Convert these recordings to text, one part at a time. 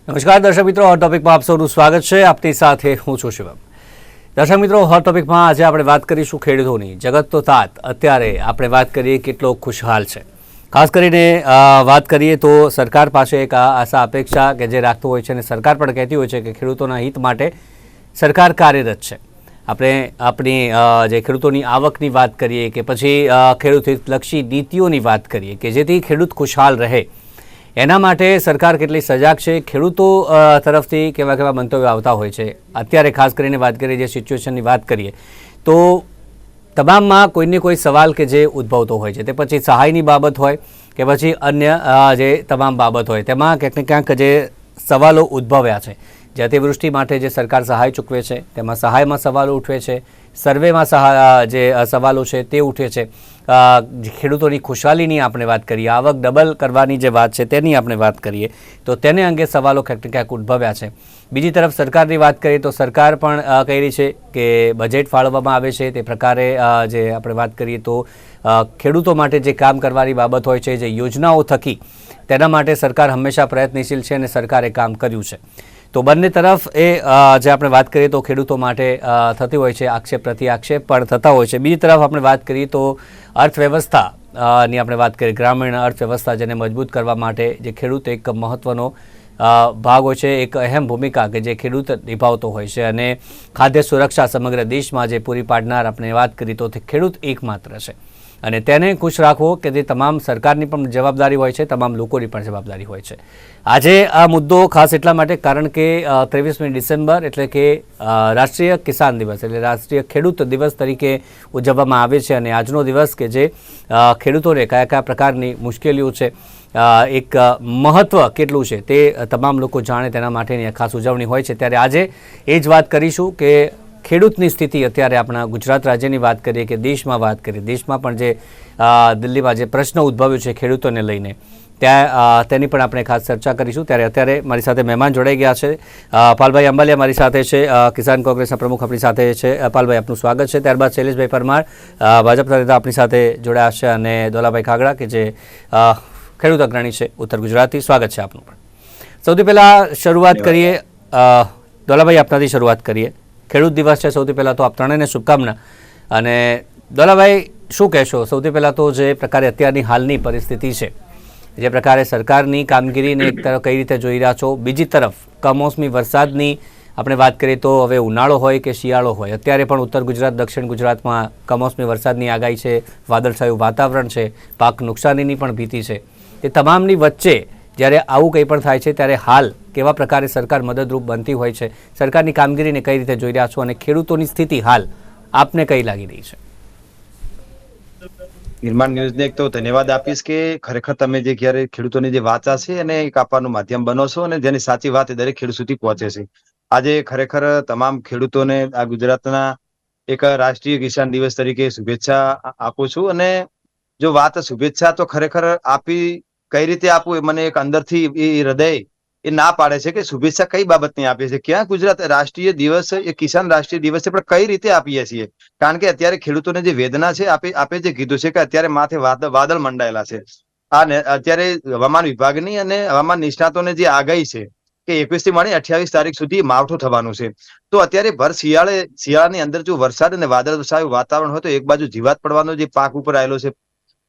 નમસ્કાર દર્શક મિત્રો, હોટ ટોપિકમાં આપ સૌનું સ્વાગત છે. આપની સાથે હું છું શિવમ. દર્શક મિત્રો, હોટ ટોપિકમાં આજે આપણે વાત કરીશું ખેડૂતોની. જગત તો તાત અત્યારે આપણે વાત કરીએ કેટલો ખુશહાલ છે. ખાસ કરીને વાત કરીએ તો સરકાર પાસે એક આશા અપેક્ષા કે જે રાખતું હોય છે અને સરકાર પણ કહેતી હોય છે કે ખેડૂતોના હિત માટે સરકાર કાર્યરત છે. આપણે આપણી જે ખેડૂતોની આવકની વાત કરીએ કે પછી ખેડૂત હિતલક્ષી નીતિઓની વાત કરીએ કે જેથી ખેડૂત ખુશહાલ રહે, એના માટે સરકાર કેટલી સજાગ છે. ખેડૂતો તરફથી કેવા કેવા મંતવ્યો આવતા હોય છે. અત્યારે ખાસ કરીને વાત કરીએ, જે સિચ્યુએશનની વાત કરીએ તો તમામમાં કોઈને કોઈ સવાલ કે જે ઉદ્ભવતો હોય છે, તે પછી સહાયની બાબત હોય કે પછી અન્ય જે તમામ બાબત હોય, તેમાં ક્યાંક ને ક્યાંક જે સવાલો ઉદ્ભવ્યા છે. જે અતિવૃષ્ટિ માટે જે સરકાર સહાય ચૂકવે છે તેમાં સહાયમાં સવાલો ઉઠવે છે, સર્વેમાં જે સવાલો છે તે ઉઠે છે. ખેડૂતોની ખુશહાલીની આપણે વાત કરીએ, આવક ડબલ કરવાની જે વાત છે તેની આપણે વાત કરીએ તો તેને અંગે સવાલો ક્યાંક ને ક્યાંક ઉદ્ભવ્યા છે. બીજી તરફ સરકારની વાત કરીએ તો સરકાર પણ કહી રહી છે કે બજેટ ફાળવવામાં આવે છે તે પ્રકારે જે આપણે વાત કરીએ તો ખેડૂતો માટે જે કામ કરવાની બાબત હોય છે, જે યોજનાઓ થકી, તેના માટે સરકાર હંમેશા પ્રયત્નશીલ છે અને સરકારે કામ કર્યું છે. તો બંને તરફ જે આપણે વાત કરીએ તો ખેડૂતો માટે થતી હોય છે આક્ષેપ પ્રત્યાક્ષેપ પણ થતા હોય છે. બીજી તરફ આપણે વાત કરીએ તો અર્થવ્યવસ્થાની આપણે વાત કરીએ, ગ્રામીણ અર્થવ્યવસ્થા જેને મજબૂત કરવા માટે જે ખેડૂત એક મહત્વનો ભાગ હોય છે, એક અહેમ ભૂમિકા કે જે ખેડૂત નિભાવતો હોય છે. અને ખાદ્ય સુરક્ષા સમગ્ર દેશમાં જે પૂરી પાડનાર આપણે વાત કરીએ તો તે ખેડૂત એકમાત્ર છે અને તેને ખુશ રાખવો કે જે તમામ સરકારની પણ જવાબદારી હોય છે, તમામ લોકોની પણ જવાબદારી હોય છે. આજે આ મુદ્દો ખાસ એટલા માટે કારણ કે 23મી ડિસેમ્બર એટલે કે રાષ્ટ્રીય કિસાન દિવસ એટલે રાષ્ટ્રીય ખેડૂત દિવસ તરીકે ઉજવવામાં આવે છે. અને આજનો દિવસ કે જે ખેડૂતોને કયા કયા પ્રકારની મુશ્કેલીઓ છે, એક મહત્ત્વ કેટલું છે તે તમામ લોકો જાણે તેના માટેની ખાસ ઉજવણી હોય છે. ત્યારે આજે એ જ વાત કરીશું કે ખેડૂતની સ્થિતિ અત્યારે આપણા ગુજરાત રાજ્યની વાત કરીએ કે દેશમાં વાત કરીએ, દેશમાં પણ જે દિલ્હીમાં જે પ્રશ્ન ઉદ્ભવ્યો છે ખેડૂતોને લઈને, તેની પણ આપણે ખાસ ચર્ચા કરીશું. ત્યારે અત્યારે મારી સાથે મહેમાન જોડાઈ ગયા છે. પાલભાઈ અંબાલિયા મારી સાથે છે, કિસાન કોંગ્રેસના પ્રમુખ આપણી સાથે છે. પાલભાઈ, આપનું સ્વાગત છે. ત્યારબાદ શૈલેષભાઈ પરમાર, ભાજપના નેતા આપણી સાથે જોડાયા છે, અને દોલાભાઈ ખાગડા કે જે ખેડૂત અગ્રણી છે ઉત્તર ગુજરાતથી. સ્વાગત છે આપનું પણ. સૌથી પહેલાં શરૂઆત કરીએ, દોલાભાઈ આપનાથી શરૂઆત કરીએ. ખેડૂત દિવસ છે, સૌથી પહેલાં તો આપ ત્રણેયને શુભકામના. અને દોલાભાઈ, શું કહેશો સૌથી પહેલાં તો જે પ્રકારે અત્યારની હાલની પરિસ્થિતિ છે, જે પ્રકારે સરકારની કામગીરીને એક તરફ કઈ રીતે જોઈ રહ્યા છો, બીજી તરફ કમોસમી વરસાદની આપણે વાત કરીએ તો હવે ઉનાળો હોય કે શિયાળો હોય, અત્યારે પણ ઉત્તર ગુજરાત દક્ષિણ ગુજરાતમાં કમોસમી વરસાદની આગાહી છે, વાદળછાયું વાતાવરણ છે, પાક નુકસાનીની પણ ભીતિ છે. એ તમામની વચ્ચે જ્યારે આવું કંઈ પણ થાય છે ત્યારે હાલ કેવા પ્રકારે સરકાર મદદરૂપ બનતી હોય છે, સરકારની કામગીરીને કઈ રીતે જોઈ રહ્યા છો અને ખેડૂતોની સ્થિતિ હાલ આપને કઈ લાગી રહી છે? નિર્માણ ન્યૂઝને એક તો ધન્યવાદ આપીશ કે ખરેખર તમે જે ક્યારે ખેડૂતોની જે વાચા છે એને એક આપવાનું માધ્યમ બનો છો અને જેની સાચી વાત એ દરેક ખેડૂત સુધી પહોંચે છે. આજે ખરેખર તમામ ખેડૂતોને આ ગુજરાતના એક રાષ્ટ્રીય કિસાન દિવસ તરીકે શુભેચ્છા આપું છું. અને જો વાત શુભેચ્છા તો ખરેખર આપી કઈ રીતે આપવું એ મને એક અંદરથી એ હૃદય એ ના પાડે છે કે શુભેચ્છા કઈ બાબતની આપીએ છીએ. ક્યાં ગુજરાત રાષ્ટ્રીય દિવસ એ કિસાન રાષ્ટ્રીય દિવસ છે, પણ કઈ રીતે આપીએ છીએ? કારણ કે અત્યારે ખેડૂતોને જે વેદના છે, આપે જે કીધું છે કે અત્યારે માથે વાદળ મંડાયેલા છે. અત્યારે હવામાન વિભાગની અને હવામાન નિષ્ણાતોને જે આગાહી છે કે 21 થી માંડી 28 તારીખ સુધી માવઠું થવાનું છે. તો અત્યારે ભર શિયાળાની અંદર જો વરસાદ અને વાદળછાયું વાતાવરણ હોય તો એક બાજુ જીવાત પડવાનો જે પાક ઉપર આવેલો છે,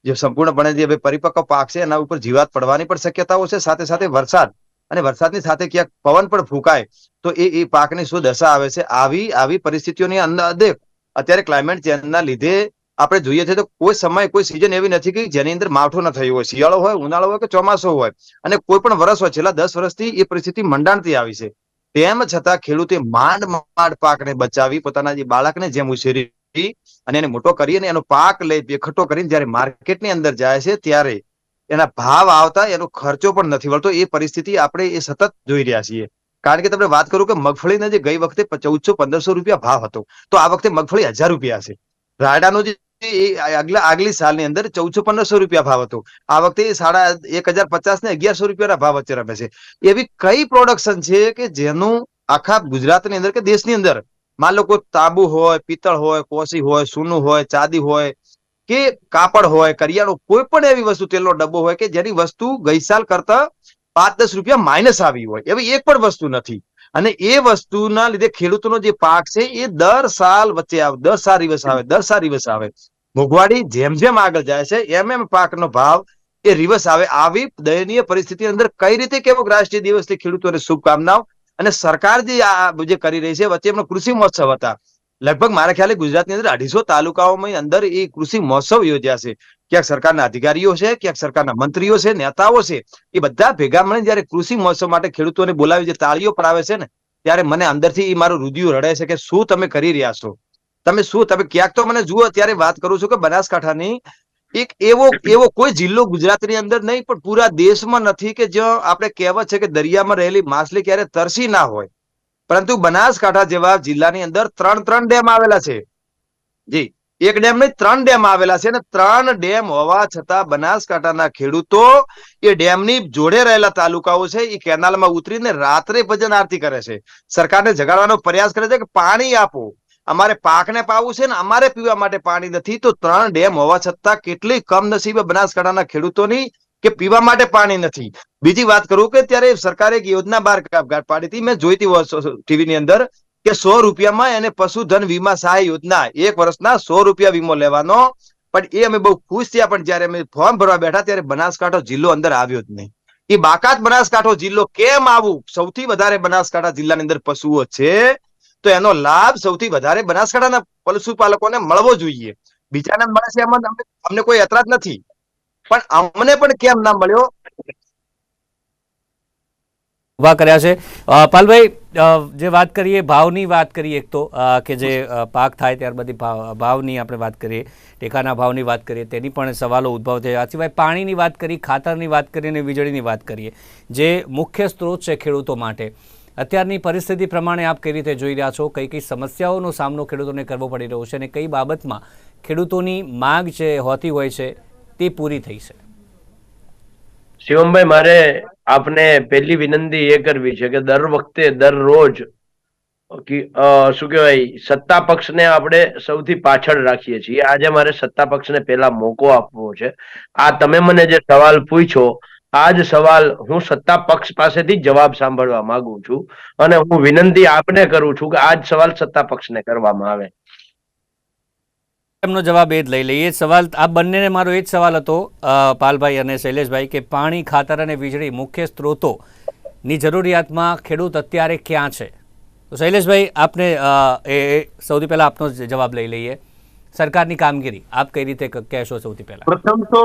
જે સંપૂર્ણપણે જે પરિપક્વ પાક છે એના ઉપર જીવાત પડવાની પણ શક્યતાઓ છે. સાથે સાથે વરસાદ અને વરસાદની સાથે ક્યાંક પવન પણ ફૂંકાય તો એ પાકની શું દશા આવે છે. આવી પરિસ્થિતિઓની અંદર અત્યારે ક્લાઇમેટ ચેન્જના લીધે આપણે જોઈએ છે તો કોઈ સમય કોઈ સિઝન એવી નથી કે જેની અંદર માવઠું ન થયું હોય. શિયાળો હોય, ઉનાળો હોય કે ચોમાસો હોય, અને કોઈ પણ વર્ષ હોય, છેલ્લા 10 વર્ષથી એ પરિસ્થિતિ મંડાણતી આવી છે. તેમ છતાં ખેડૂતે માંડ પાકને બચાવી પોતાના જે બાળકને જેમ ઉછેરી અને એને મોટો કરી અને એનો પાક લઈ એકઠો કરીને જયારે માર્કેટની અંદર જાય છે ત્યારે એના ભાવ આવતા એનો ખર્ચો પણ નથી વળતો. એ પરિસ્થિતિ આપણે એ સતત જોઈ રહ્યા છીએ. કારણ કે તમને વાત કરું કે મગફળીને જે ગઈ વખતે 1400-1500 રૂપિયા ભાવ હતો, તો આ વખતે મગફળી 1000 રૂપિયા છે. રાયડાનો જે આગલી સાલની અંદર 1400-1500 રૂપિયા ભાવ હતો, આ વખતે 1050 ને 1100 રૂપિયાના ભાવ વચ્ચે રમે છે. એવી કઈ પ્રોડક્શન છે કે જેનું આખા ગુજરાતની અંદર કે દેશની અંદર માન લો કોઈ તાંબુ હોય, પિત્તળ હોય, કોસી હોય, સોનું હોય, ચાંદી હોય કે કાપડ હોય, કરિયાણું, કોઈ પણ એવી વસ્તુ, તેલનો ડબ્બો હોય કે જેની વસ્તુ ગઈ સાલ કરતા 5-10 રૂપિયા માઇનસ આવી હોય એવી એક પણ વસ્તુ નથી. અને એ વસ્તુના લીધે ખેડૂતોનો જે પાક છે એ દર સાલ વચ્ચે આવે, દર સાલ રિવર્સ આવે. મોંઘવારી જેમ જેમ આગળ જાય છે એમ એમ પાકનો ભાવ એ રિવર્સ આવે. આવી દયનીય પરિસ્થિતિ અંદર કઈ રીતે કેવો રાષ્ટ્રીય દિવસથી ખેડૂતોને શુભકામનાઓ. અને સરકાર જે કરી રહી છે, વચ્ચે એમનો કૃષિ મહોત્સવ હતા. લગભગ મારા ખ્યાલે ગુજરાતની અંદર 250 તાલુકાઓમાં અંદર એ કૃષિ મહોત્સવ યોજ્યા છે. ક્યાંક સરકારના અધિકારીઓ છે, ક્યાંક સરકારના મંત્રીઓ છે, નેતાઓ છે, એ બધા ભેગા મળીને જયારે કૃષિ મહોત્સવ માટે ખેડૂતોને બોલાવી જે તાળીઓ પડાવે છે ને, ત્યારે મને અંદરથી મારું રુધિર રડે છે કે શું તમે કરી રહ્યા છો. તમે ક્યાંક તો મને જુઓ. ત્યારે વાત કરું છું કે બનાસકાંઠાની એક એવો કોઈ જિલ્લો ગુજરાતની અંદર નહીં પણ પૂરા દેશમાં નથી કે જ્યાં આપણે કહેવત છે કે દરિયામાં રહેલી માછલી ક્યારે તરસી ના હોય. પરંતુ બનાસકાંઠા જેવા જિલ્લાની અંદર 3 ડેમ આવેલા છે. જી, એક ડેમ નહીં, 3 ડેમ આવેલા છે. અને 3 ડેમ હોવા છતાં બનાસકાંઠાના ખેડૂતો એ ડેમની જોડે રહેલા તાલુકાઓ છે એ કેનાલમાં ઉતરીને રાત્રે ભજન આરતી કરે છે. સરકારને જગાડવાનો પ્રયાસ કરે છે કે પાણી આપો, અમારે પાકને પાવું છે ને અમારે પીવા માટે પાણી નથી. તો 3 ડેમ હોવા છતાં કેટલી કમનસીબે બનાસકાંઠાના ખેડૂતોની કે પીવા માટે પાણી નથી. બીજી વાત કરું કે ત્યારે સરકારે એક યોજના બહાર પાડી હતી, મેં જોઈ હતી ટીવીની અંદર, કે 100 રૂપિયામાં એને પશુધન વીમા સહાય યોજના, 1 વર્ષના 100 રૂપિયા વીમો લેવાનો. પણ એ અમે બહુ ખુશ થયા. પણ જયારે અમે ફોર્મ ભરવા બેઠા ત્યારે બનાસકાંઠો જિલ્લો અંદર આવ્યો જ નહીં. એ બાકાત બનાસકાંઠો જિલ્લો કેમ આવું? સૌથી વધારે બનાસકાંઠા જિલ્લાની અંદર પશુઓ છે, તો એનો લાભ સૌથી વધારે બનાસકાંઠાના પશુપાલકોને મળવો જોઈએ. બીજાને મળે છે એમાં અમને કોઈ એતરાજ નથી, પણ અમને પણ કેમ ના મળ્યો? ઉભા કર્યા છે. પાલભાઈ, જે વાત કરીએ ભાવની વાત કરીએ, એક તો કે જે પાક થાય ત્યાર બધી ભાવની આપણે વાત કરીએ, ટેકાના ભાવની વાત કરીએ, તેની પણ સવાલો ઉદ્ભવ થયા. આ સિવાય પાણીની વાત કરી, ખાતરની વાત કરીએ અને વીજળીની વાત કરીએ, જે મુખ્ય સ્ત્રોત છે ખેડૂતો માટે. અત્યારની પરિસ્થિતિ પ્રમાણે આપ કઈ રીતે જોઈ રહ્યા છો? કઈ કઈ સમસ્યાઓનો સામનો ખેડૂતોને કરવો પડી રહ્યો છે અને કઈ બાબતમાં ખેડૂતોની માંગ જે હોતી હોય છે તે પૂરી થઈ છે? શિવમભાઈ, મારે આપને પહેલી વિનંતી એ કરવી છે કે દર વખતે દરરોજ શું કહેવાય, સત્તા પક્ષને આપણે સૌથી પાછળ રાખીએ છીએ. આજે મારે સત્તા પક્ષને પહેલા મોકો આપવો છે. આ તમે મને જે સવાલ પૂછ્યો, આ જ સવાલ હું સત્તા પક્ષ પાસેથી જવાબ સાંભળવા માંગુ છું. અને હું વિનંતી આપને કરું છું કે આ જ સવાલ સત્તા પક્ષને કરવામાં આવે. એમનો જવાબ એ જ લઈ લઈએ. સવાલ આ બંનેને મારો એ જ સવાલ હતો, પાલભાઈ અને શૈલેષભાઈ, કે પાણી, ખાતર અને વીજળી મુખ્ય સ્ત્રોતોની જરૂરિયાતમાં ખેડૂત અત્યારે ક્યાં છે? તો શૈલેષભાઈ, આપને સૌથી પહેલા આપનો જવાબ લઈ લઈએ. સરકારની કામગીરી આપ કઈ રીતે કહેશો? સૌથી પહેલા પ્રથમ તો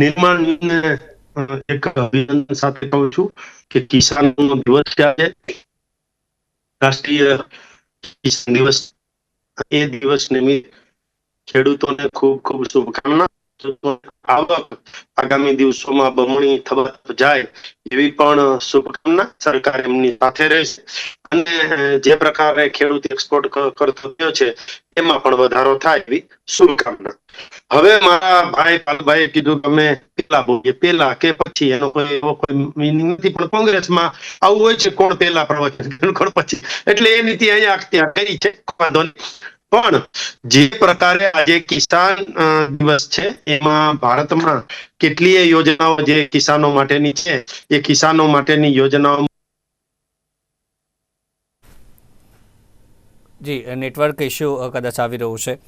નિર્માણ એક અભિનંદન સાથે કહું છું કે કિસાનનો દિવસ છે આજે, રાષ્ટ્રીય કિસાન દિવસ. એ દિવસ નિમિત્તે ખેડૂતોને ખૂબ ખૂબ શુભકામના. આવક આગામી દિવસોમાં બમણી થવા જાય એવી પણ શુભકામના. સરકાર એમની સાથે રહેશે અને જે પ્રકારે ખેડૂત એક્સપોર્ટ કરતો થયો છે એમાં પણ વધારો થાય એવી શુભકામના. હવે મારા પાલભાઈએ કીધું કે અમે પેલા બોલીએ, પેલા કે પછી, એનો કોઈ એવો કોઈ મીનિંગ નથી. પણ કોંગ્રેસમાં આવું હોય છે, કોણ પેલા પ્રવચન કોણ પછી, એટલે એ નીતિ અહીંયા ત્યાં કરી છે, વાંધો નહીં. પણ જે પ્રકારે આજે કિસાન દિવસ છે એમાં ભારતમાં કેટલીય યોજનાઓ જે કિસાનો માટેની છે, એ કિસાનો માટેની યોજનાઓ જી નેટવર્ક ઇસ્યુ કદાચ આવી રહ્યું છે.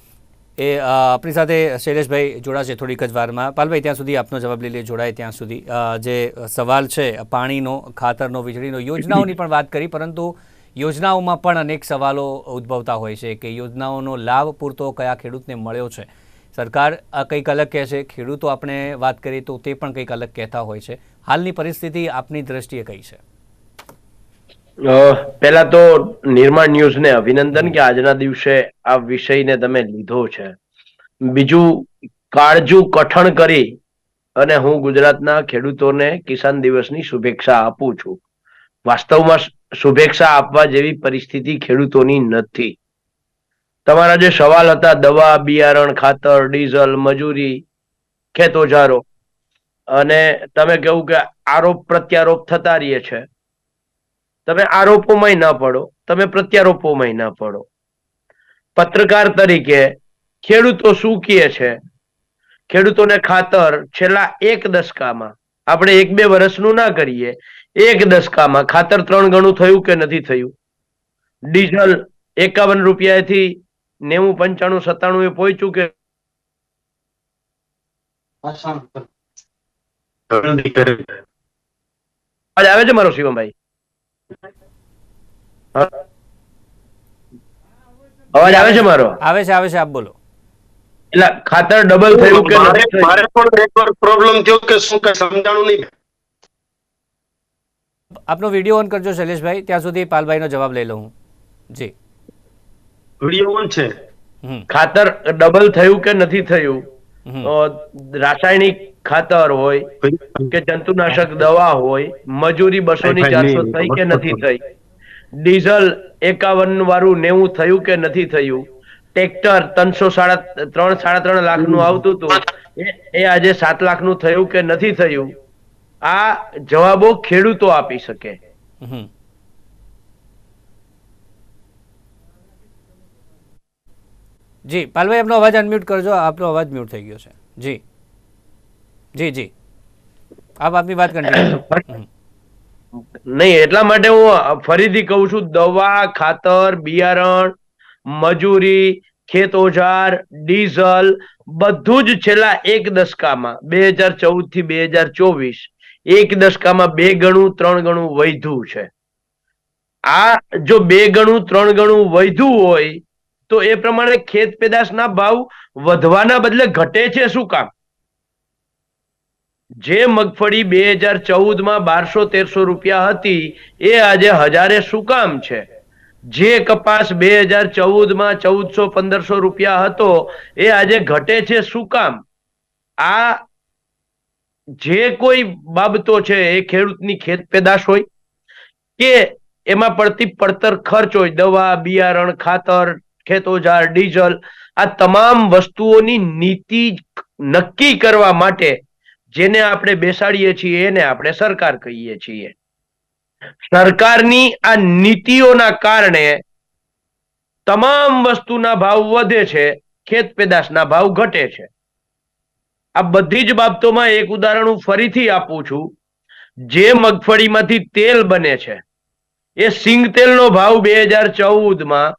એ આપણી સાથે શૈલેષભાઈ જોડાશે થોડીક જ વારમાં. પાલભાઈ, ત્યાં સુધી આપનો જવાબ લઈ લઈએ, જોડાય ત્યાં સુધી. જે સવાલ છે પાણીનો, ખાતરનો, વીજળીનો, યોજનાઓની પણ વાત કરી, પરંતુ યોજનાઓમાં પણ અનેક સવાલો ઉદ્ભવતા હોય છે કે યોજનાઓનો લાભ પૂરતો કયા ખેડૂતને મળ્યો છે. સરકાર કંઈક અલગ કહે છે, ખેડૂતો આપણે વાત કરીએ તો તે પણ કંઈક અલગ કહેતા હોય છે. હાલની પરિસ્થિતિ આપની દ્રષ્ટિએ કઈ છે? પહેલા તો નિર્માણ ન્યૂઝને અભિનંદન કે આજના દિવસે આ વિષયને તમે લીધો છે. બીજું, કાળજું કઠણ કરી અને હું ગુજરાતના ખેડૂતોને કિસાન દિવસની શુભેચ્છા આપું છું. વાસ્તવમાં શુભેચ્છા આપવા જેવી પરિસ્થિતિ ખેડૂતોની નથી. તમારા જે સવાલ હતા, દવા, બિયારણ, ખાતર, ડીઝલ, મજૂરી, ખેત ઓજારો, અને તમે કહ્યું કે આરોપ પ્રત્યારોપ થતા રહીએ છે. તમે આરોપોમાં ના પડો, તમે પ્રત્યારોપોમાં ના પડો. પત્રકાર તરીકે ખેડૂતો શું કહે છે, ખેડૂતોને ખાતર છેલ્લા 1 દશકામાં આપણે 1-2 વર્ષનું ના કરીએ, 1 દશકામાં ખાતર 3 ગણું થયું કે નથી થયું? ડીઝલ 51 રૂપિયાથી 90, 95, 97 એ પહોંચ્યું કે અવાજ આવે છે મારો શિવમભાઈ? અવાજ આવે છે મારો? આવે છે આપ બોલો. એટલે ખાતર ડબલ થયું કે નથી થયું? મારે પણ નેટવર્ક પ્રોબ્લેમ થયો કે શું કઈ સમજાણું નહીં. આપનો વિડીયો ઓન કરજો શૈલેષભાઈ, ત્યાં સુધી પાલભાઈનો જવાબ લઈ લઉં. જી વિડીયો ઓન છે. ખાતર ડબલ થયું કે નથી થયું? હમ. રાસાયણિક ખાતર હોય કે જંતુનાશક દવા હોય, મજૂરી 200 ની 400 થઈ કે નથી થઈ? ડીઝલ 51 વાળું 90 થયું કે નથી થયું? ટ્રેક્ટર 3.5 લાખ નું આવતું હતું એ આજે 7 લાખ નું થયું કે નથી થયું? આ જવાબો ખેડૂતો આપી શકે. હમ. જી પાલભાઈ, આપનો અવાજ અનમ્યુટ કરજો, આપનો અવાજ મ્યુટ થઈ ગયો છે. જી જી જી આપની વાત કન્ટિન્યુ. નહીં, એટલા માટે હું ફરીથી કહું છું, દવા, ખાતર, બિયારણ, મજૂરી, ખેત ઓજાર, ડીઝલ બધું જ છેલ્લા 1 દશકામાં 2014 થી 2024 1 દશકામાં 2 ગણું 3 ગણું વધ્યું છે. આ જો 2 ગણું 3 ગણું વધ્યું હોય તો એ પ્રમાણે ખેત પેદાશના ભાવ વધવાના બદલે ઘટે છે શું કામ? જે મગફળી 2014 માં 1200-1300 રૂપિયા હતી એ આજે 1000 શું કામ છે? જે કપાસ 2014 માં 1400-1500 રૂપિયા હતો એ આજે ઘટે છે શું કામ? આ જે કોઈ બાબતો છે એ ખેડૂતની ખેત પેદાશ હોય કે એમાં પડતી પડતર ખર્ચ હોય, દવા, બિયારણ, ખાતર, ખેત ઓજાર, ડીઝલ, આ તમામ વસ્તુઓની નીતિ નક્કી કરવા માટે જેને આપણે બેસાડીએ છીએ એને આપણે સરકાર કહીએ છીએ. સરકારની આ નીતિઓના કારણે તમામ વસ્તુના ભાવ વધે છે, ખેત પેદાશના ભાવ ઘટે છે. આ બધી જ બાબતોમાં એક ઉદાહરણ હું ફરીથી આપું છું. જે મગફળીમાંથી તેલ બને છે એ સિંગ તેલનો ભાવ 2014 માં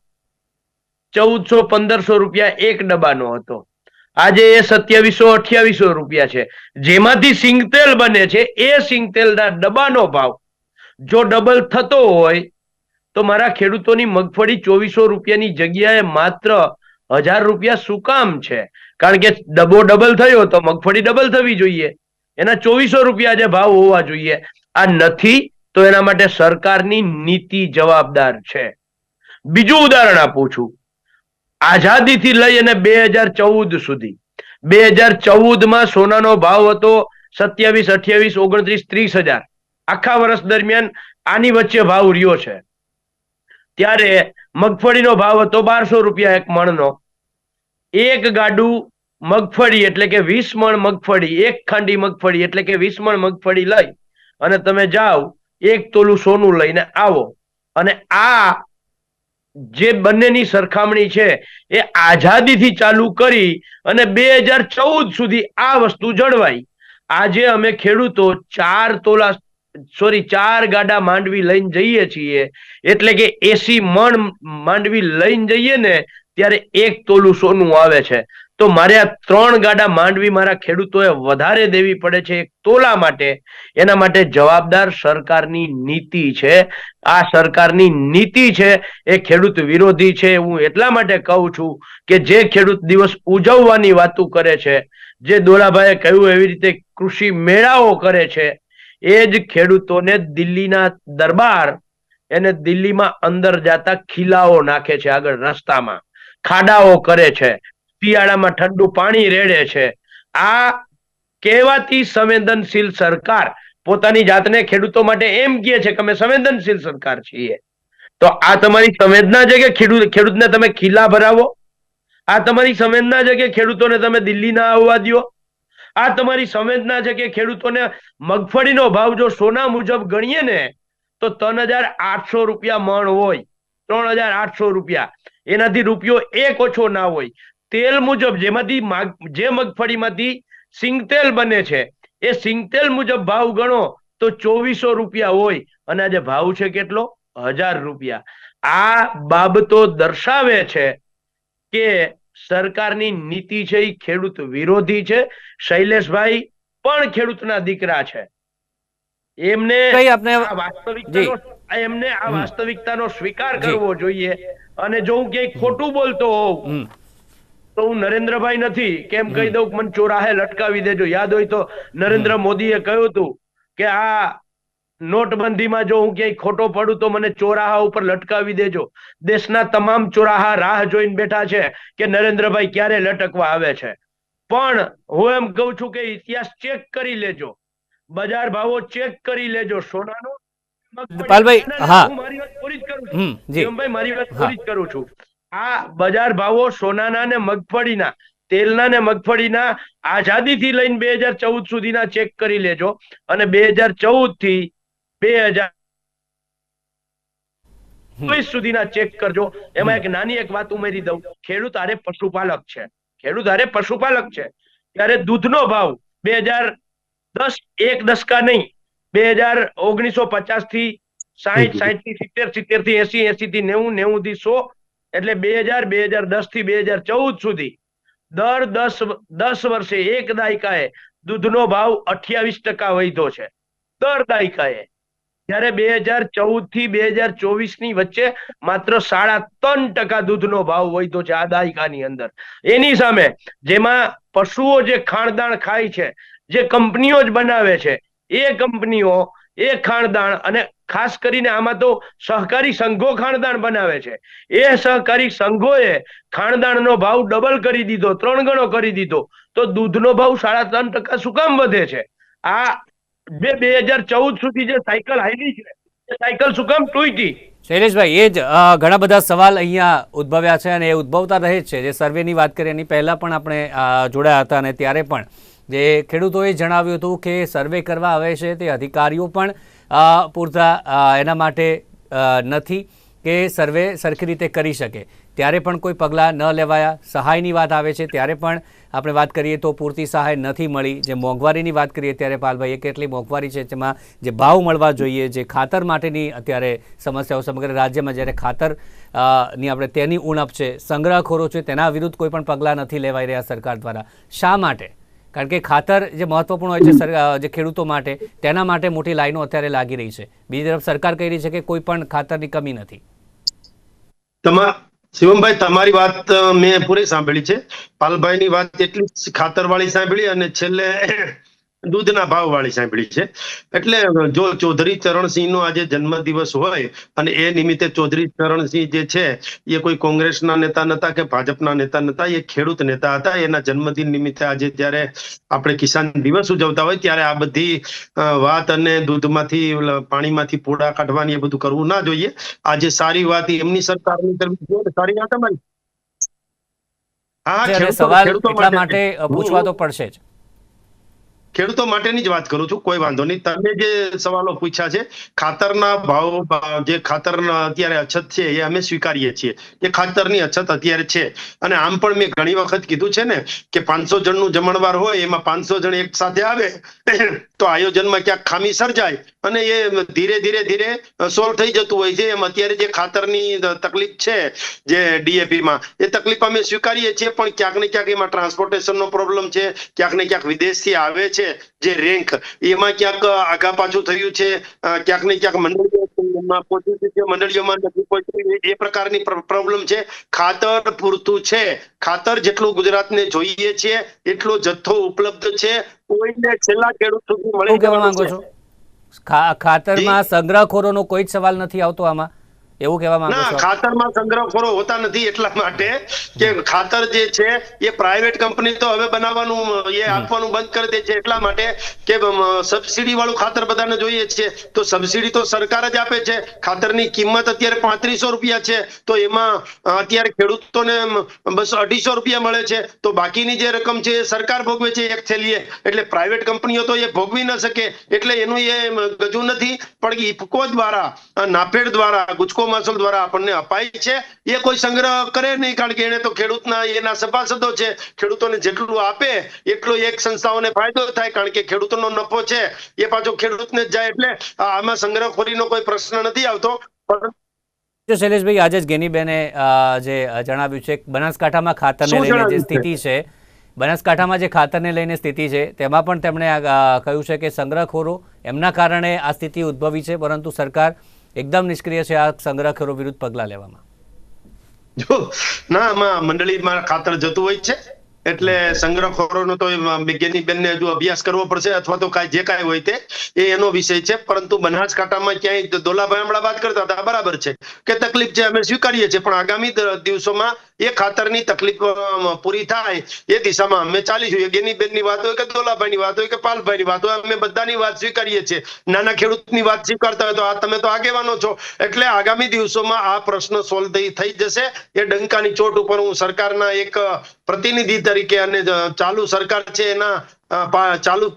1400-1500 રૂપિયા 1 ડબ્બાનો હતો. આજે એ 2700-2800 રૂપિયા છે. જેમાંથી સિંગ તેલ બને છે એ સિંગ તેલના ડબ્બાનો ભાવ જો ડબલ થતો હોય તો મારા ખેડૂતોની મગફળી 2400 રૂપિયાની જગ્યાએ માત્ર 1000 રૂપિયા શું કામ છે? કારણ કે ડબ્બો ડબલ થયો તો મગફળી ડબલ થવી જોઈએ, એના 2400 રૂપિયા જે ભાવ હોવા જોઈએ. આ નથી તો એના માટે સરકારની નીતિ જવાબદાર છે. બીજું ઉદાહરણ આપું છું. આઝાદીથી લઈ અને 2014 સુધી 2014 માં સોનાનો ભાવ હતો 27, 28, 29, 30 હજાર. આખા વર્ષ દરમિયાન આની વચ્ચે ભાવ રહ્યો છે. ત્યારે મગફળીનો ભાવ હતો 1200 રૂપિયા 1 મણનો. 1 ગાડું મગફળી એટલે કે 20 મણ મગફળી, 1 ખાંડી મગફળી એટલે કે 20 મણ મગફળી લઈ અને તમે જાઓ 1 તોલું સોનું લઈને આવો અને આ જે બંનેની સરખામણી છે એ આઝાદીથી ચાલુ કરી અને 2014 સુધી આ વસ્તુ જળવાઈ. આજે અમે ખેડૂતો 4 ગાડા માંડવી લઈને જઈએ છીએ એટલે કે 80 મણ માંડવી લઈને જઈએ ને ત્યારે 1 તોલું સોનું આવે છે. તો મારે આ 3 ગાડા માંડવી મારા ખેડૂતોએ વધારે દેવી પડે છે 1 તોલા માટે. એના માટે જવાબદાર સરકારની નીતિ છે. આ સરકારની નીતિ છે એ ખેડૂત વિરોધી છે. હું એટલા માટે કહું છું કે જે ખેડૂત દિવસ ઉજવવાની વાતો કરે છે, જે દોલાભાઈએ કહ્યું એવી રીતે કૃષિ મેળાઓ કરે છે, એ જ ખેડૂતોને દિલ્હીના દરબાર એને દિલ્હીમાં અંદર જતા ખીલાઓ નાખે છે, આગળ રસ્તામાં ખાડાઓ કરે છે, શિયાળામાં ઠંડુ પાણી રેડે છે. આ કહેવાતી સંવેદનશીલ સરકાર પોતાની જાતને ખેડૂતો માટે એમ કહે છે કે અમે સંવેદનશીલ સરકાર છીએ. તો આ તમારી સંવેદના છે કે ખેડૂતને તમે ખીલા ભરાવો? આ તમારી સંવેદના છે કે ખેડૂતોને તમે દિલ્હી ના આવવા દો? આ તમારી સંવેદના છે કે ખેડૂતોને મગફળીનો ભાવ જો સોના મુજબ ગણીએ ને તો 3800 રૂપિયા મણ હોય, 3800 રૂપિયા, એનાથી રૂપિયો 1 ઓછો ના હોય. તેલ મુજબ જેમાંથી જે મગફળીમાંથી સિંગ તેલ બને છે એ સિંગતેલ મુજબ ભાવ ગણો તો 2400 રૂપિયા હોય અને આજે ભાવ છે કેટલો? 1000 રૂપિયા. આ બાબતો દર્શાવે છે કે સરકારની નીતિ છે એ ખેડૂત વિરોધી છે. શૈલેષભાઈ પણ ખેડૂતના દીકરા છે. એમને કઈ આપને આ વાસ્તવિકતાનો સ્વીકાર કરવો જોઈએ. અને જો હું ક્યાંય ખોટું બોલતો હોઉં તો હું નરેન્દ્રભાઈ નથી કેમ કહી દઉં મને ચોરાહે લટકાવી દેજો. યાદ હોય તો નરેન્દ્ર મોદીએ કહ્યું હતું કે આ નોટબંધીમાં જો હું ક્યાંય ખોટો પડું તો મને ચોરાહા ઉપર લટકાવી દેજો. દેશના તમામ ચોરાહા રાહ જોઈને બેઠા છે કે નરેન્દ્રભાઈ ક્યારે લટકવા આવે છે. પણ હું એમ કહું છું કે ઇતિહાસ ચેક કરી લેજો, બજાર ભાવો ચેક કરી લેજો. સોનાનો પાલભાઈ, હા, હું મારી વાત પૂરી જ કરું છું. જી, ભાઈ મારી વાત પૂરી જ કરું છું. આ બજાર ભાવો સોનાના ને મગફળીના, તેલના ને મગફળીના આઝાદીથી લઈને 2014 સુધીના ચેક કરી લેજો અને 2014 થી 2020 સુધીના ચેક કરજો. એમાં એક નાની એક વાત ઉમેરી દઉં. ખેડૂત આરે પશુપાલક છે. ત્યારે દૂધનો ભાવ 2010 એક દશકા નહીં 1950 થી 60 થી 70 થી 80 થી 90 થી 100 એટલે 2010 થી 2014 સુધી દર 10 વર્ષે એક દાયકાએ દૂધનો ભાવ 28% વધ્યો છે દર દાયકાએ. જ્યારે 2014 થી 2024 ની વચ્ચે માત્ર 3.5% દૂધનો ભાવ વધ્યો છે આ દાયકાની અંદર. એની સામે જેમાં પશુઓ જે ખાણદાણ ખાય છે, જે કંપનીઓ જ બનાવે છે, એ કંપનીઓ એ ખાણદાણ અને ખાસ કરીને આમાં તો સહકારી સંઘો ખાણદાણ બનાવે છે. એ સહકારી સંઘોએ ખાણદાણનો ભાવ ડબલ કરી દીધો, 3 ગણો કરી દીધો. તો દૂધનો ભાવ 3.5% શું કામ વધે છે? આ 2014 સુધી જે સાયકલ હાલી છે એ સાયકલ શું કામ તૂટી? શૈલેષભાઈ, એ જ ઘણા બધા સવાલ અહીંયા ઉદ્ભવ્યા છે અને એ ઉદ્ભવતા રહે છે. જે સર્વેની વાત કરીએ એની પહેલાં પણ આપણે જોડાયા હતા અને ત્યારે પણ જે ખેડૂતોએ જણાવ્યું હતું કે સર્વે કરવા આવે છે તે અધિકારીઓ પણ પૂરતા એના માટે નથી કે સર્વે સરખી રીતે કરી શકે, ત્યારે પણ કોઈ પગલાં ન લેવાયા. સહાયની વાત આવે છે ત્યારે પણ આપણે વાત કરીએ તો પૂરતી સહાય નથી મળી. જે મોંઘવારીની વાત કરીએ ત્યારે પાલભાઈ, એ કેટલી મોંઘવારી છે, જેમાં જે ભાવ મળવા જોઈએ, જે ખાતર માટેની અત્યારે સમસ્યાઓ સમગ્ર રાજ્યમાં, જ્યારે ખાતરની આપણે તેની ઉણપ છે, સંગ્રહખોરો છે, તેના વિરુદ્ધ કોઈ પણ પગલાં નથી લેવાઈ રહ્યા સરકાર દ્વારા. શા માટે? કારણ કે ખાતર જે મહત્વપૂર્ણ હોય છે જે ખેડૂતો માટે, તેના માટે મોટી લાઈનો અત્યારે લાગી રહી છે. બીજી તરફ સરકાર કહી રહી છે કે કોઈ પણ ખાતરની કમી નથી. શિવમભાઈ, તમારી વાત મેં પૂરી સાંભળી છે. પાલભાઈની વાત એટલી ખાતર વાળી સાંભળી અને છેલ્લે દૂધના ભાવ વાળી સાંભળી છે. એટલે જો ચૌધરી ચરણસિંહ નો આજે જન્મદિવસ હોય અને એ નિમિત્તે ચૌધરી ચરણસિંહ જે છે એ કોઈ કોંગ્રેસના નેતા નતા કે ભાજપના નેતા નતા, એ ખેડૂત નેતા હતા. એના જન્મદિન નિમિત્તે આજે જ્યારે આપણે કિસાન દિવસ ઉજવતા હોય ત્યારે આ બધી વાત અને દૂધમાંથી પાણીમાંથી પોડા કાઢવાની એ બધું કરવું ના જોઈએ. આજે સારી વાત એમની સરકારની કરવી જોઈએ. સારી વાત અમારી. હા, સવાલ એટલા માટે પૂછવા તો પડશે જ. ખેડૂતો માટેની જ વાત કરું છું, કોઈ વાંધો નહીં. તમે જે સવાલો પૂછ્યા છે, ખાતરના ભાવ, જે ખાતરના અત્યારે અછત છે એ અમે સ્વીકારીએ છીએ કે ખાતરની અછત અત્યારે છે. અને આમ પણ મેં ઘણી વખત કીધું છે ને કે 500 જણનું જમણવાર હોય, એમાં 500 જણ એક સાથે આવે તો આયોજનમાં ક્યાંક ખામી સર્જાય અને એ ધીરે ધીરે સોલ્વ થઈ જતું હોય છે. એમ અત્યારે જે ખાતરની તકલીફ છે, જે DAP માં, એ તકલીફ અમે સ્વીકારીએ છીએ. પણ ક્યાંક ને ક્યાંક એમાં ટ્રાન્સપોર્ટેશનનો પ્રોબ્લેમ છે, ક્યાંક ને ક્યાંક વિદેશથી આવે છે જે રેન્ક, એમાં ક્યાંક આગા પાછું થયું છે, ક્યાંક ને ક્યાંક મંડળીઓમાં નથી પહોંચ્યું, એ પ્રકારની પ્રોબ્લેમ છે. ખાતર પૂરતું છે, ખાતર જેટલું ગુજરાતને જોઈએ છે એટલો જથ્થો ઉપલબ્ધ છે. કોઈને છેલ્લા ખેડૂત સુધી મળી જવાનું છે. ખાતરમાં સંગ્રહખોરોનો કોઈ જ સવાલ નથી આવતો આમાં, એવું કહેવા માંગુ છું? ખાતરમાં સંગ્રહખોરો હોતા નથી એટલા માટે કે ખાતર જે છે એ પ્રાઇવેટ કંપની તો હવે બનાવવાનું, એ આપવાનું બંધ કરી દે છે એટલા માટે કે સબસિડી વાળું ખાતર બધાને જોઈએ છે. તો સબસિડી તો સરકાર જ આપે છે. ખાતરની કિંમત અત્યારે 3500 રૂપિયા છે, તો એમાં અત્યારે ખેડૂતોને બસ 250 રૂપિયા મળે છે. તો બાકીની જે રકમ છે એ સરકાર ભોગવે છે એક થેલીએ. એટલે પ્રાઇવેટ કંપનીઓ તો એ ભોગવી ન શકે, એટલે એનું એ ગજુ નથી. પણ ઇફકો દ્વારા, નાફેડ દ્વારા, ગુજકો મહેસૂલ દ્વારા આપણને અપાય છે એ કોઈ સંગ્રહ કરે નહીં, કારણ કે એને તો ખેડૂતના એના સભાસદો છે, ખેડૂતોને જેટલું આપે એટલો એક સંસ્થાઓને ફાયદો થાય, કારણ કે ખેડૂતોનો નફો છે એ પાછો ખેડૂતને જ જાય, એટલે આમાં સંગ્રહખોરીનો કોઈ પ્રશ્ન નથી આવતો. શૈલેષભાઈ, આજે જ ગેનીબેને જે જણાવ્યું છે બનાસકાંઠામાં ખાતરને લઈને જે સ્થિતિ છે, બનાસકાંઠામાં જે ખાતરને લઈને સ્થિતિ છે તેમાં પણ તેમણે કહ્યું છે કે સંગ્રહખોરો એમના કારણે આ સ્થિતિ ઉદ્ભવી છે, પરંતુ સરકાર એકદમ નિષ્ક્રિય છે આ સંગ્રહખોરો વિરુદ્ધ પગલાં લેવામાં. જો ના, આમાં મંડળીમાં ખાતર જતું હોય છે, એટલે સંગ્રહખોરોનો તો ગેનીબેનને હજુ અભ્યાસ કરવો પડશે, અથવા તો જે કાંઈ હોય તે એનો વિષય છે. પરંતુ બનાસકાંઠામાં ક્યાંય દોલાભાઈ હમણાં વાત કરતા હતા, બરાબર છે કે તકલીફ છે, અમે સ્વીકારીએ છીએ, પણ આગામી દિવસોમાં એ ખાતરની તકલીફ પૂરી થાય એ દિશામાં અમે ચાલીશું. એ ગેનીબેનની વાત હોય કે દોલાભાઈની વાત હોય કે પાલભાઈની વાત હોય, અમે બધાની વાત સ્વીકારીએ છીએ. નાના ખેડૂતની વાત સ્વીકારતા હોય તો આ તમે તો આગેવાનો છો, એટલે આગામી દિવસોમાં આ પ્રશ્ન સોલ્વ થઈ જશે. એ ડંકાની ચોટ ઉપર હું સરકારના એક પ્રતિનિધિ તરીકે અને ચાલુ સરકાર છે એના ચાલુ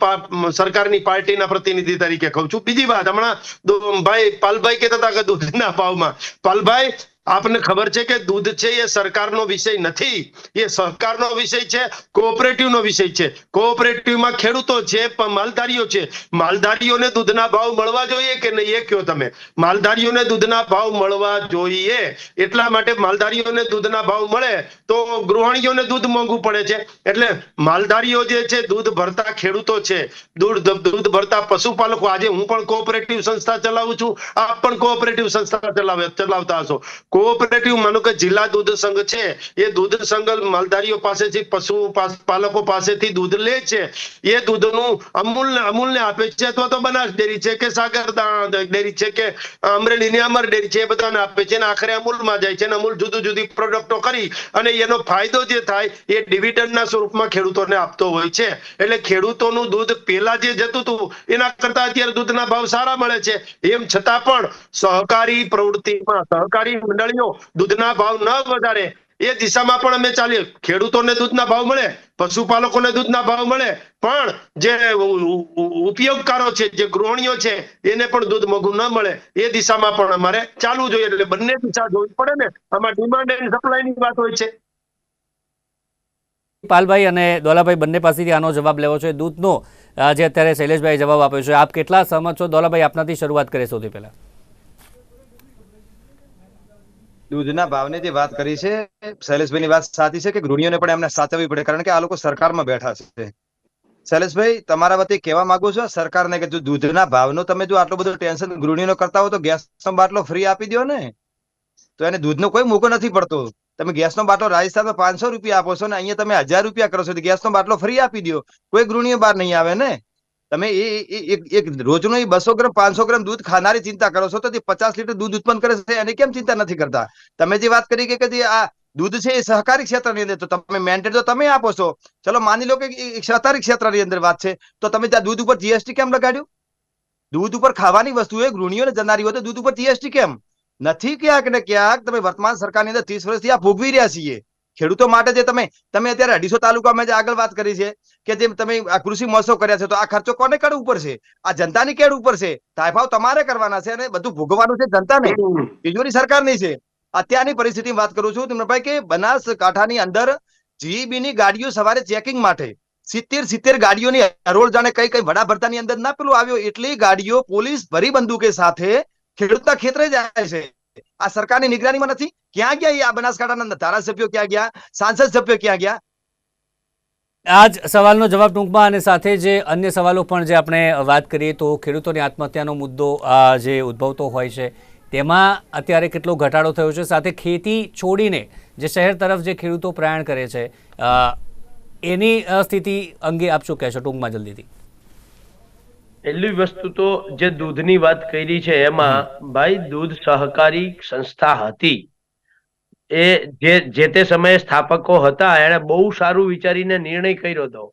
સરકારની પાર્ટીના પ્રતિનિધિ તરીકે કહું છું. બીજી વાત, હમણાં ભાઈ પાલભાઈ કહેતા હતા કે દૂધના ભાવમાં, પાલભાઈ આપને ખબર છે કે દૂધ છે એ સરકારનો વિષય નથી, એ સહકારનો વિષય છે, કોઓપરેટિવનો વિષય છે. કોઓપરેટિવમાં ખેડૂતો છે, માલધારીઓ છે, માલધારીઓને દૂધના ભાવ મળવા જોઈએ કે નહીં એ કયો તમે? માલધારીઓને દૂધના ભાવ મળવા જોઈએ, એટલા માટે માલધારીઓને દૂધના ભાવ મળે તો ગૃહિણીઓને દૂધ મોંઘું પડે છે. એટલે માલધારીઓ જે છે, દૂધ ભરતા ખેડૂતો છે, દૂધ ભરતા પશુપાલકો. આજે હું પણ કોઓપરેટિવ સંસ્થા ચલાવું છું, આપ પણ કોઓપરેટિવ સંસ્થા ચલાવતા હશો. કોઓપરેટિવ માનો કે જિલ્લા દૂધ સંઘ છે, એ દૂધ સંઘ માલધારીઓ પાસેથી પશુપાલકો પાસેથી દૂધ લે છે, એ દૂધનું અમૂલને આપે છે, અથવા તો બનાસ ડેરી છે કે સાગર ડેરી છે કે અમરેલીની અમર ડેરી છે, એ બધાને આપે છે, અને આખરે અમૂલમાં જાય છે, અને અમૂલ જુદી જુદી પ્રોડક્ટો કરી અને એનો ફાયદો જે થાય એ ડિવિડન્ડના સ્વરૂપમાં ખેડૂતોને આપતો હોય છે. એટલે ખેડૂતોનું દૂધ પેલા જે જતું હતું એના કરતા અત્યારે દૂધના ભાવ સારા મળે છે. એમ છતાં પણ સહકારી પ્રવૃત્તિમાં સહકારી મંડળીઓ દૂધના ભાવ ન વધારે એ દિશામાં પણ અમે ચાલીએ. ખેડૂતોને દૂધના ભાવ મળે, પશુપાલકોને દૂધના ભાવ મળે, પણ જે ઉપયોગકારો છે, જે ગૃહિણીઓ છે, એને પણ દૂધ મોંઘું ન મળે એ દિશામાં પણ અમારે ચાલવું જોઈએ. એટલે બંને દિશા જોવી પડે ને, આમાં ડિમાન્ડ એન્ડ સપ્લાયની વાત હોય છે. પાલભાઈ અને દોલાભાઈ બંને પાસેથી આનો જવાબ લેવો છે. દૂધનો જે અત્યારે શૈલેષભાઈ જવાબ આપ્યો છે, આપ કેટલા સહમત છો? દોલાભાઈ, આપનાથી શરૂઆત કરીએ સૌથી પહેલા. દૂધના ભાવની જે વાત કરી છે, શૈલેષભાઈની વાત સાચી છે કે ગૃહિણીઓને પણ એમને સાચવવી પડે, કારણ કે આ લોકો સરકારમાં બેઠા છે. શૈલેષભાઈ, તમારા વતી કહેવા માંગુ છો સરકારને કે જો દૂધના ભાવનો તમે જો આટલો બધો ટેન્શન ગૃહિણીઓને કરતા હો તો ગેસનો બાટલો ફ્રી આપી દો ને, તો એને દૂધનો કોઈ મોકો નથી પડતો. તમે ગેસનો બાટલો રાજસ્થાનમાં 500 રૂપિયા આપો છો ને અહીંયા તમે 1000 રૂપિયા કરો છો, ગેસનો બાટલો ફ્રી આપી દો, કોઈ ગૃહિણીઓ બહાર નહીં આવે ને. તમે એક રોજનો 200 ગ્રામ 500 ગ્રામ દૂધ ખાનારી ચિંતા કરો છો, તો 50 લીટર દૂધ ઉત્પન્ન કરે છે એની કેમ ચિંતા નથી કરતા? તમે જે વાત કરી કે આ દૂધ છે એ સહકારી ક્ષેત્રની અંદર, તો તમે મેન્ટેન તો તમે આપો છો, ચલો માની લો કે સહકારી ક્ષેત્રની અંદર વાત છે, તો તમે ત્યાં દૂધ ઉપર જીએસટી કેમ લગાડ્યું? દૂધ ઉપર ખાવાની વસ્તુ એ ગૃહિણીઓને જનારી હોય તો દૂધ ઉપર જીએસટી કેમ નથી? ક્યાંક ને ક્યાંક તમે વર્તમાન સરકારની અંદર 30 વર્ષથી આ ભોગવી રહ્યા છીએ. ખેડૂતો માટે જે તમે અત્યારે 250 તાલુકામાં જે આગળ વાત કરી છે કે જે તમે આ કૃષિ મહોત્સવ કર્યા છે, તો આ ખર્ચો કોને કાઢવું પડશે? આ જનતાની કેડ ઉપર છે. તાયફાવ તમારે કરવાના છે અને બધું ભોગવવાનું છે જનતાને, તિજોરી સરકારની છે. અત્યારની પરિસ્થિતિની વાત કરું છું ભાઈ કે બનાસકાંઠાની અંદર જીઈબી ની ગાડીઓ સવારે ચેકિંગ માટે 70 ગાડીઓની હરોળ જાણે કઈ વડાભરતાની અંદર ના પેલું આવ્યો એટલી ગાડીઓ પોલીસ ભરી બંદૂકે સાથે ખેડૂતના ખેતરે જાય છે. આ સરકારની નિગરાનીમાં નથી. ક્યાં ગયા આ બનાસકાંઠાના ધારાસભ્યો? ક્યાં ગયા સાંસદ સભ્યો? ક્યાં ગયા? આજ સવાલનો જવાબ ટૂંકમાં, અને સાથે જે અન્ય સવાલો પણ જે આપણે વાત કરીએ તો ખેડૂતોની આત્મહત્યાનો મુદ્દો જે ઉદ્ભવતો હોય છે તેમાં અત્યારે કેટલો ઘટાડો થયો છે, સાથે ખેતી છોડીને જે શહેર તરફ જે ખેડૂતો પ્રયાણ કરે છે એની સ્થિતિ અંગે આપ શું કહેશો ટૂંકમાં જલ્દીથી? પહેલી વસ્તુ તો જે દૂધની વાત કરી છે એમાં ભાઈ દૂધ સહકારી સંસ્થા હતી, એ જે તે સમયે સ્થાપકો હતા એને બહુ સારું વિચારીને નિર્ણય કર્યો હતો,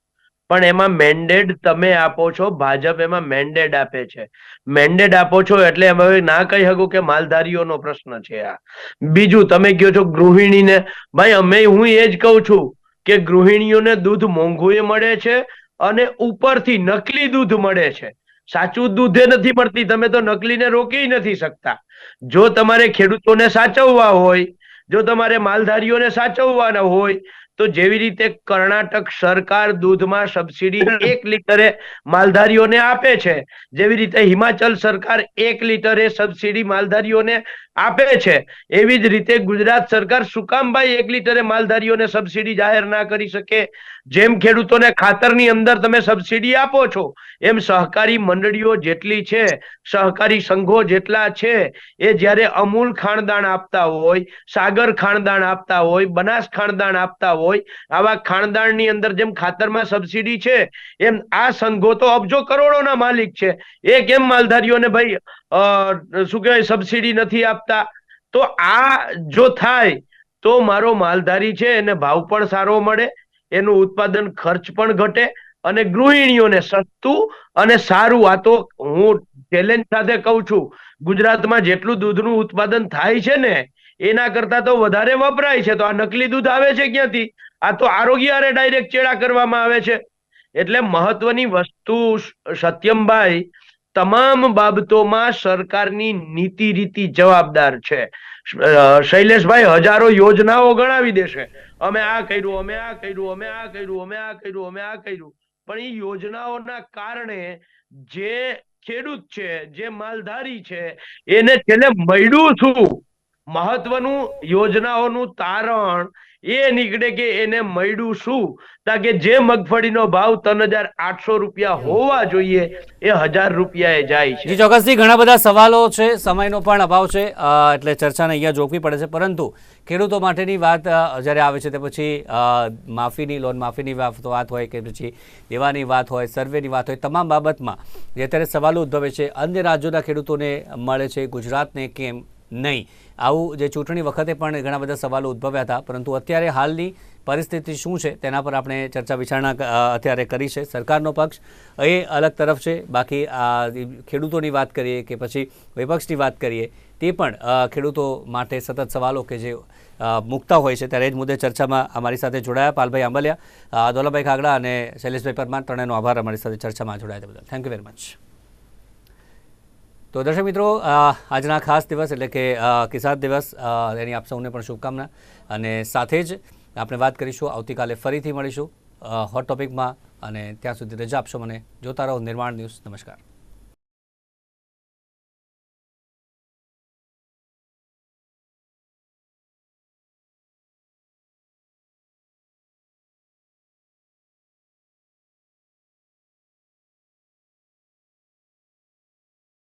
પણ એમાં મેન્ડેટ તમે આપો છો, ભાજપ એમાં મેન્ડેટ આપે છે. મેન્ડેટ આપો છો એટલે હવે ના કહી શકો કે માલધારીઓનો પ્રશ્ન છે આ. બીજું તમે કહો છો ગૃહિણીને, ભાઈ હું એ જ કહું છું કે ગૃહિણીઓને દૂધ મોંઘું મળે છે અને ઉપરથી નકલી દૂધ મળે છે. સાચું દૂધે નથી મળતી, તમે તો નકલીને રોકી નથી શકતા. જો તમારે ખેડૂતોને સાચવવા હોય, જો તમારે માલધારીઓને સાચવવાના હોય, તો જેવી રીતે કર્ણાટક સરકાર દૂધમાં સબસિડી 1 લીટરે માલધારીઓને આપે છે, જેવી રીતે હિમાચલ સરકાર 1 લીટરે સબસિડી માલધારીઓને આપે છે, એવી જ રીતે ગુજરાત સરકાર શું કામ ભાઈ 1 લીટરે માલધારીઓને સબસિડી જાહેર ના કરી શકે? જેમ ખેડૂતોને ખાતરની અંદર તમે સબસિડી આપો છો, એમ સહકારી મંડળીઓ જેટલી છે, સહકારી સંઘો જેટલા છે, એ જ્યારે અમૂલ ખાણદાણ આપતા હોય, સાગર ખાણદાણ આપતા હોય, બનાસ ખાણદાણ આપતા હોય, આવા ખાણદાણની અંદર જેમ ખાતરમાં સબસિડી છે, એમ આ સંઘો તો અબજો કરોડોના માલિક છે. એ કેમ માલધારીઓને ભાઈ શું કહેવાય સબસિડી નથી આપતા? તો આ જો થાય તો મારો માલધારી છે એને ભાવ પણ સારો મળે, એનું ઉત્પાદન ખર્ચ પણ ઘટે, અને ગૃહિણીઓને સસ્તું અને સારું. આ તો હું ચેલેન્જ સાથે કહું છું, ગુજરાતમાં જેટલું દૂધનું ઉત્પાદન થાય છે ને, એના કરતા તો વધારે વપરાય છે. તો આ નકલી દૂધ આવે છે ક્યાંથી? આ તો આરોગ્ય હારે ડાયરેક્ટ ચેડા કરવામાં આવે છે. એટલે મહત્વની વસ્તુ સત્યમભાઈ, તમામ બાબતોમાં સરકારની નીતિ રીતિ જવાબદાર છે. શૈલેષભાઈ હજારો યોજનાઓ ગણાવી દેશે, અમે આ કર્યું, અમે આ કર્યું, અમે આ કર્યું, અમે આ કર્યું, અમે આ કર્યું, પણ એ યોજનાઓના કારણે જે ખેડૂત છે, જે માલધારી છે, એને છેલ્લે મળ્યું શું? મહત્વનું યોજનાઓનું તારણ એ નીકળે કે એને મળ્યું શું? કે જે મગફળીનો ભાવ 3,800 રૂપિયા હોવા જોઈએ એ 1,000 રૂપિયાએ જાય છે. જી ચોક્કસથી ઘણા બધા સવાલો છે, સમયનો પણ અભાવ છે, એટલે ચર્ચાને અહીંયા જોખવી પડે છે. પરંતુ ખેડૂતો માટેની વાત જ્યારે આવે છે તે પછી માફીની, લોન માફીની વાત હોય કે પછી દેવાની વાત હોય, સર્વેની વાત હોય, તમામ બાબતમાં જે અત્યારે સવાલો ઉદ્ભવે છે, અન્ય રાજ્યોના ખેડૂતોને મળે છે, ગુજરાતને કેમ નહીં? આવું જે ચૂંટણી વખતે પણ ઘણા બધા સવાલો ઉદ્ભવ્યા હતા, પરંતુ અત્યારે હાલની પરિસ્થિતિ શું છે તેના પર આપણે ચર્ચા વિચારણા અત્યારે કરી છે. સરકારનો પક્ષ એ અલગ તરફ છે, બાકી ખેડૂતોની વાત કરીએ કે પછી વિપક્ષની વાત કરીએ, તે પણ ખેડૂતો માટે સતત સવાલો કે જે મૂકતા હોય છે. ત્યારે એ જ મુદ્દે ચર્ચામાં અમારી સાથે જોડાયા પાલભાઈ આંબલિયા, દોલાભાઈ કાગડા અને શૈલેષભાઈ પરમાર, ત્રણેયનો આભાર અમારી સાથે ચર્ચામાં જોડાયા તે બદલ. Thank you very much. તો દર્શક મિત્રો, આજના ખાસ દિવસ એટલે કે કિસાન દિવસ, એની આપ સૌને પણ શુભકામના. અને સાથે જ આપણે વાત કરીશું, આવતીકાલે ફરીથી મળીશું હોટ ટોપિકમાં, અને ત્યાં સુધી રજા આપશો મને. જોતા રહો નિર્માણ ન્યૂઝ. નમસ્કાર.